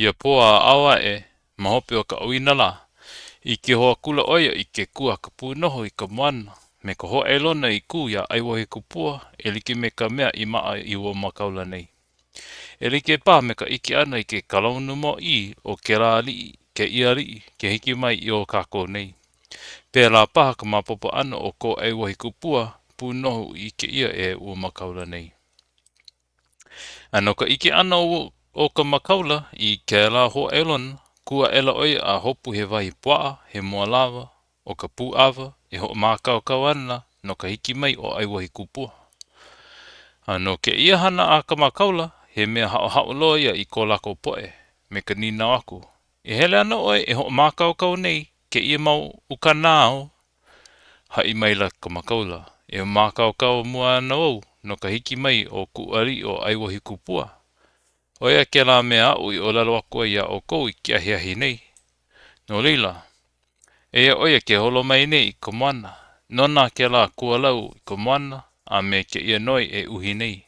Ia poa awa mahope o ka awina la. I ke hoa kula oia i ke kua ka pūnoho i ka moana. Me ka hoa elona i ku ia aiwahi kupua, e like me ka mea i maa i ua makaula nei. E like pā me ka iki ana i ke kalaunu mo i o ke rā li, ke ia li, ke hiki mai i o kako nei. Pēlā paha ka mapopo ana o ko aiwahi kupua, pūnoho i ke ia e ua makaula nei. Ano ka iki ana o ka makaula i ke la hoa elona, kua ela oi a hopu he wahi pua, he mua lava, o ka pū ava, e ho mākau kau ana, no ka hiki mai o aiwahi kupua. Ano ke ia hana a ka makaula, he mea hao loa ia i ko lako poe, me ka nina aku. E hele ana oi e ho mākau kau nei, ke ia mau ukanao, hai maila ka makaula. E mākau kau mua ana au, no ka hiki mai o kuari o aiwahi kupua. Oia ke la mea au i o lalo akua ia o kou i kia hiahi nei. No leila, ea oia ke holo mai nei i ka moana. Nona ke la kua lau i ka moana, a me ke ia noi e uhi nei.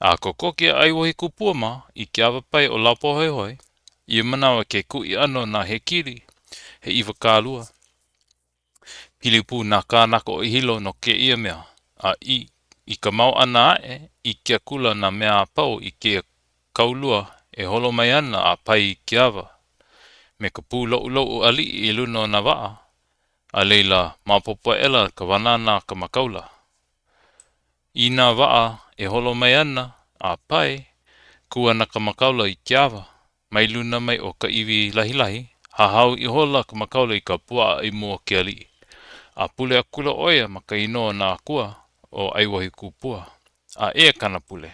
A koko ke aiwahi kupua ma, i ke awapai o lapo hoi hoi, i manawa ke kui ano na he kiri, he iwa kālua. Pilipu na kānako o hilo no ke ia mea, a i ka mau ana i kia kula na mea apau i kia kaulua e holo mai ana a pai i kia awa. Me ka pū lou ali i luna na waa, a leila mapopo ela ka wanana ka makaula. I nā waa e holo mai ana a pai, kua na ka makaula i kia awa, mai luna mai o ka iwi lahi, hahau i hola ka makaula i ka pua i mua ke ali. A pule a kula oia maka inoa na kua o aiwahi kupua. A ea kana pule.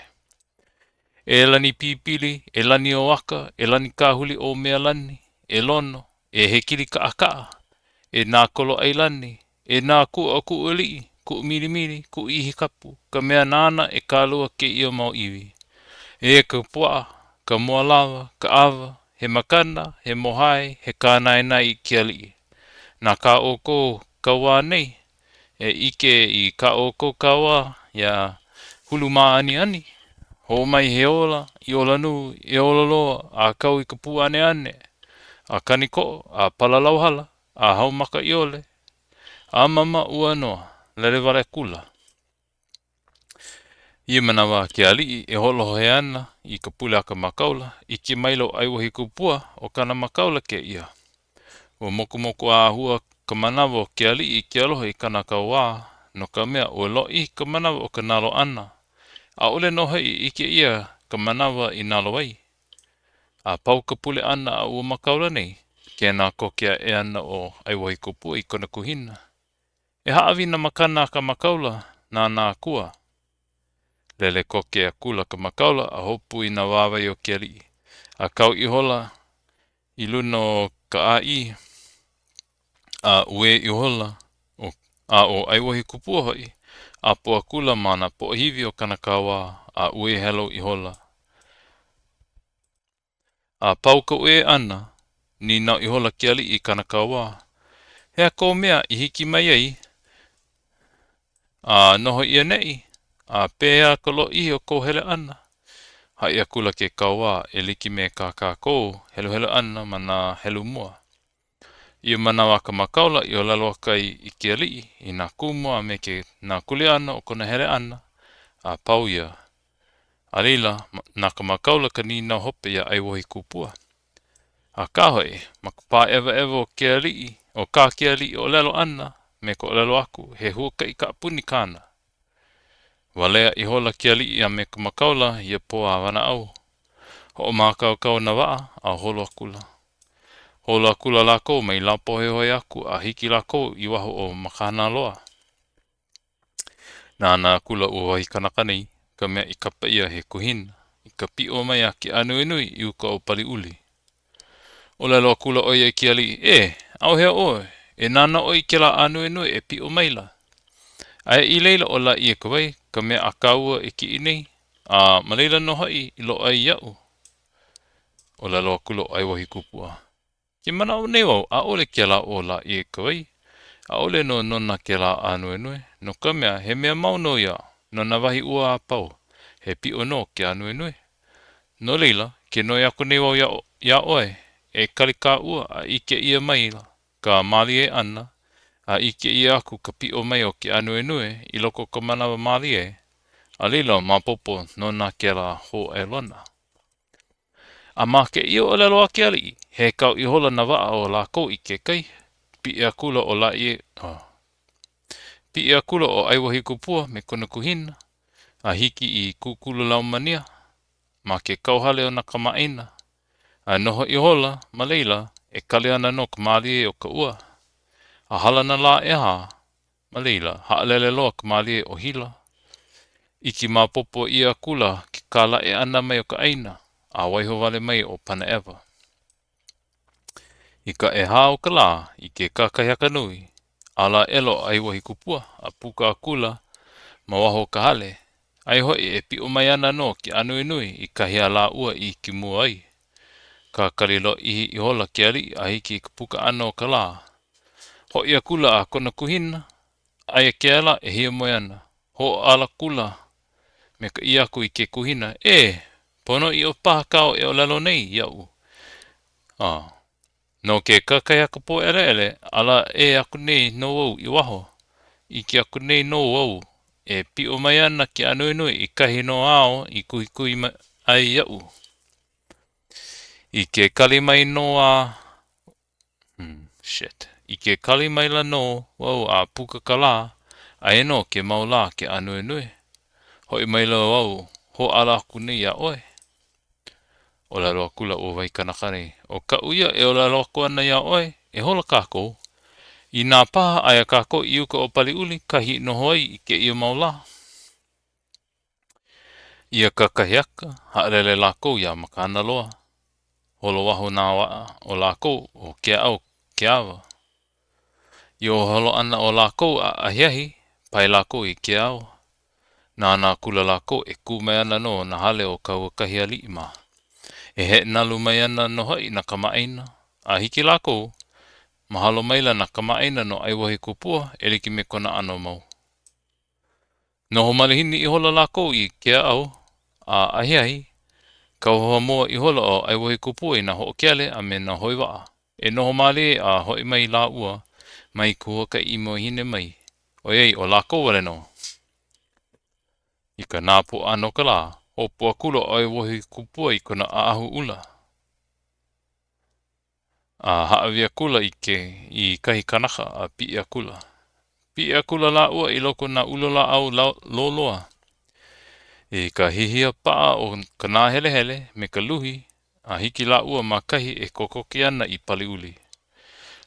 E lani pipili, e lani o waka, e lani kahuli o mea lani, e lono, e hekili ka aka, e nā kolo ai lani, e nā ku uli, ku milimili, ku ihi kapu, ka mea nana e kālua ke ia mau iwi. E ka pua, ka mua lava, ka ava, he makana, he mohai, he kānaina i kia li. Nā ka oko kaua nei, e ike i ka oko kaua, ya hulu maa ani. Ho mai he ola, i ola nu, i ola loa, a kau i ka pū ane, a kaniko, a palalauhala, a haumaka i ole, a mama ua noa, lere wale kula. Ia manawa ke ali e holo he ana, i ka pule a ka makaula, i ke mailo aiwahi kupua, o kana makaula ke ia. O moku a hua ka manawa ke ali i ke aloha i kana kaua, no ka mea o lo i ka manawa o ka nalo ana. A ole no hei i ke ia ka manawa i nalo ai. A pau ka pule ana a ua makaula nei, ke nā kokea e ana o aiwahi kupua i kona kuhina. E haawi na makana ka makaula nā kua. Lele kokea kula ka makaula a hopu i na wawai o ke ali. A kau i hola i luna o ka ai, a ue i hola o aiwahi kupua hoi, a poa kula mana po hivi o kana kawa a ue hello i hola. A pau ka ue ana, ni nau i hola ke ali i kana kawa. Hea ko mea i hiki mai ai, a noho ia nei, a pēa ka lo i o ko hele ana. Hai a kula ke kawa e liki me ka ko helu ana mana helu mua. Ia manawa ka makaula i o laloa kai i ke ali i nā kumua me ke nā kule ana o kona hele ana, a pau ia. A leila, nā ka makaula ka nina hope ia aiwahi kupua. A kahoi, makapā ewa o ke ali, o ka ke ali o lalo ana, me ko lalo aku, he huaka i ka puni kāna. Walea i hola ke ali ia me ka makaula ia poa wana au. Ho mākau kau na waa a holo akula. Holo akula lako mai lapo he hoi aku a hiki lako i waho o makana loa. Nā kula ua wahi kanaka nei, ka mea i kapa ia he kuhina, i ka pi o mai a ki anu inui i uka o pali uli. O lalo kula oia i ki ali, au hea oe, e nana oi ke la anu inui e pi o maila. Ai i leila o la i e kawai, ka mea a kaua i ki inei, a maleila no hai i lo ai iau. O lalo kula ai wahi kupua. Ki mana o neo, a ole ke la o la i e kawai, a ole no nona ke la anu inui, no ka mea he mea mauno ia, no na wahi ua a pau, he pi o no ke anu inui. No leila, ke noi aku nei wau ya oe, e kalika ua a ike ia mai ka mali e ana, a ike ia aku ka pi o mai o ke anu e nue, I loko ka manawa mali e, a lilo mapopo no na ke la ho e lona. A ma ke ia o lelo ake ali, he kau I hola na waa o la kou ike kai, pi ia kula o la ie, pi ia kula o aiwahi kupua me kona kuhina, a hiki I kukulu lau mania, ma ke kauhale o na kamaina, a noho I hola, ma leila, e kale ana no ka mali e o ka ua, a hala na la e ha, ma leila, haalele loa ka mali e o hila, Iki mapopo ia kula ke kala e ana mai o ka aina, a waiho wale mai o pana ewa. I ka e hao ka la, I ke kakahaka nui, ala elo ai wahi kupua, a puka a kula, ma waho ka hale, ai hoi e pi o mai ana no ki anu nui I kahia la ua I ki mua ai. Ka kalilo I hola ki ali, a hiki ka puka ano ka la. Ho ia kula a kona kuhina, ai ke ala e hia moe ana. Ho ala kula, me ka iaku I ke kuhina, pono I o paha kao e o lalo nei, iau. No ke kakayaka po ele, ala e aku nei no wau I waho. I ke aku nei no wau, e pi o mai ana ki anu nui I kahi no ao I kui ai iau. I ke kalimai no a... I ke kalimai la no wau a puka ka la, a eno ke maula ke anu nui. Hoi mai la wau, ho ala aku nei a oe. O la roa kula o vai kanakare. O ka uia e o la roa kua na ia oe, e hola kako. I nā paha aia kako I uka o pali uli, kahi no hoi I ke ia maula. Ia kakahiaka, haalele lako ia makana loa. Holo waho nā waa o lako o kia au, kia awa. I o holo ana o lako a ahiahi, pai lako I kia au. Nā kula lako e kume ana no na hale o kaua kahia li ima. E he nalu mai ana no hoi na kamaina. A hiki lako, mahalo maila na kamaina no aiwahi kupua, eliki me kona ano mau. Noho malihini I hola lako I kia au, a ahiahi, kauhoa mua I hola o aiwahi kupua I na hookeale a me na hoiwaa. E noho mali a hoi mai la ua, mai kua ka imo hine mai. O ei o lako wale no. I ka nāpo ano ka la, o pua kulo o aiwahi kupua I kona aahu ula. A haawia kula I kahi kanaka a pia kula. Pia kula la ua I loko na ulola au loloa. I ka hihia paa o ka nā hele hele me ka luhi, a hiki la ua ma kahi e kokoki ana I pali uli.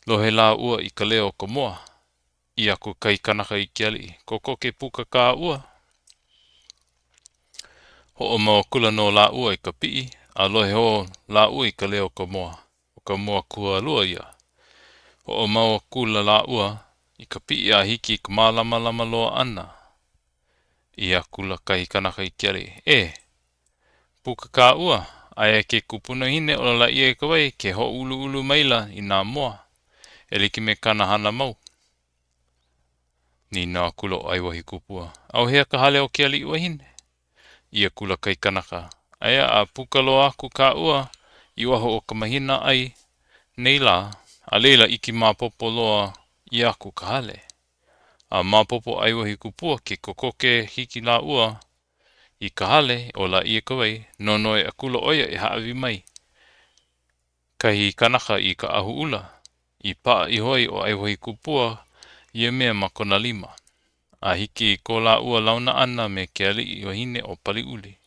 Lohe la ua I ka leo ka moa, I aku kai kanaka I kiali, kokoke puka ka ua. Ho o mau kula no la ua I ka pii, a lohe ho la ua I ka leo ka moa, o ka moa kua lua ia. Ho o mau kula la ua, I ka pii a hiki ka malama lama loa ana. I a kula kai kanaka I kiali. Puka ka ua, aia ke kupuna hine o la ia kawai ke ho ulu ulu maila I nā moa. Eliki me kana hana mau. Ni nā kula o aiwahi kupua. Au hea ka hale o kiali ua hine. I a kula kai kanaka. Aia a puka lo aku ka ua, I waho o ka mahina ai, nei la, a leila iki mapopo loa I aku ka hale. A mapopo aiwahi kupua ke kokoke hiki la ua, I ka hale o la ia kawai, no noe a kula oia I haawi mai. Kahi kanaka I ka ahu ula, I paa I hoi o aiwahi kupua, ia mea makona lima. A hiki ko la ua launa ana me ke ali I wahine o pali uli.